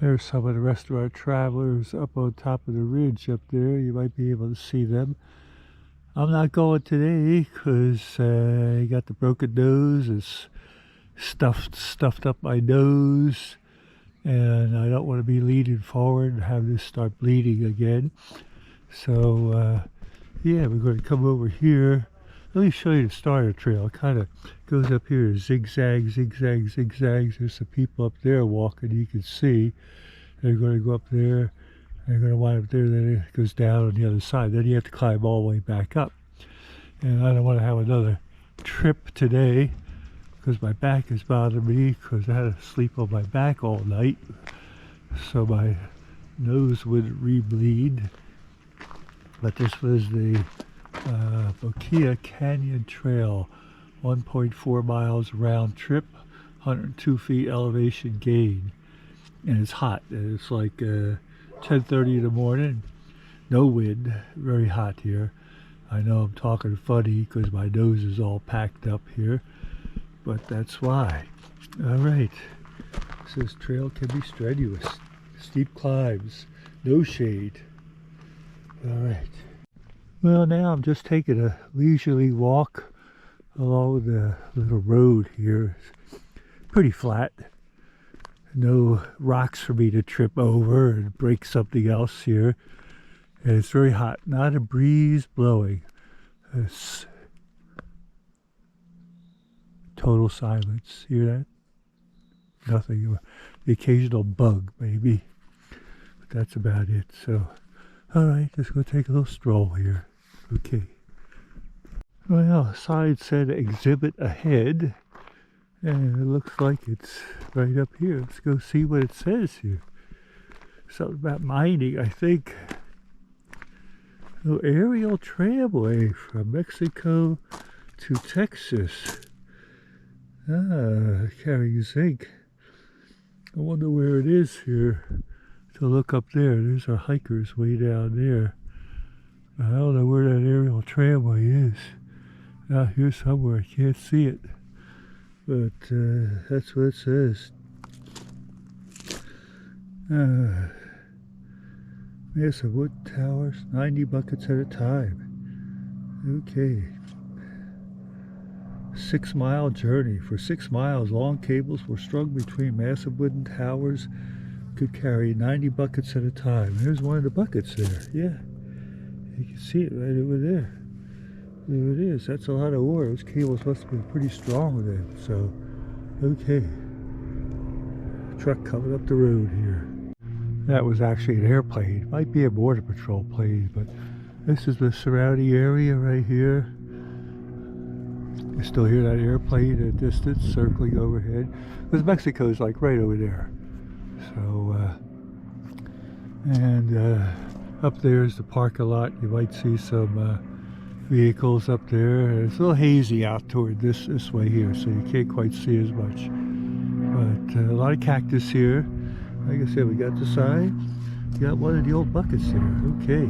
There's some of the rest of our travelers up on top of the ridge up there. You might be able to see them. I'm not going today because I got the broken nose. It's stuffed up my nose, and I don't want to be leaning forward and have this start bleeding again. So yeah, we're going to come over here. Let me show you the starter trail. It kind of goes up here, zigzag, zigzag, zigzags. There's some people up there walking, you can see. They're going to go up there. They're going to wind up there, then it goes down on the other side. Then you have to climb all the way back up. And I don't want to have another trip today because my back is bothering me because I had to sleep on my back all night. So my nose wouldn't re-bleed. But this was the Boquillas Canyon Trail, 1.4 miles round trip, 102 feet elevation gain. And it's hot. It's like 10:30 in the morning, no wind, very hot here. I know I'm talking funny because my nose is all packed up here, but that's why. All right, so this trail can be strenuous. Steep climbs, no shade. All right. Well, now I'm just taking a leisurely walk along the little road here. It's pretty flat. No rocks for me to trip over and break something else here. And it's very hot. Not a breeze blowing. It's total silence. Hear that? Nothing. The occasional bug, maybe. But that's about it. So, all right, let's go take a little stroll here. Okay. Well, the sign said exhibit ahead. And it looks like it's right up here. Let's go see what it says here. Something about mining, I think. Oh, Aerial Tramway from Mexico to Texas. Carrying zinc. I wonder where it is here to look up there. There's our hikers way down there. I don't know where that Aerial Tramway is. Out here somewhere. I can't see it. But that's what it says. Massive wood towers, 90 buckets at a time. Okay. 6-mile journey. For 6 miles, long cables were strung between massive wooden towers. Could carry 90 buckets at a time. There's one of the buckets there. Yeah. You can see it right over there. There it is. That's a lot of ore. Those cables must have been pretty strong then. So, okay. Truck coming up the road here. That was actually an airplane. Might be a border patrol plane, but this is the surrounding area right here. You still hear that airplane in the distance circling overhead. Because Mexico's like right over there. So, up there is the parking lot. You might see some vehicles up there. It's a little hazy out toward this way here, so you can't quite see as much. But a lot of cactus here. Like I said, we got the sign. We got one of the old buckets there. Okay.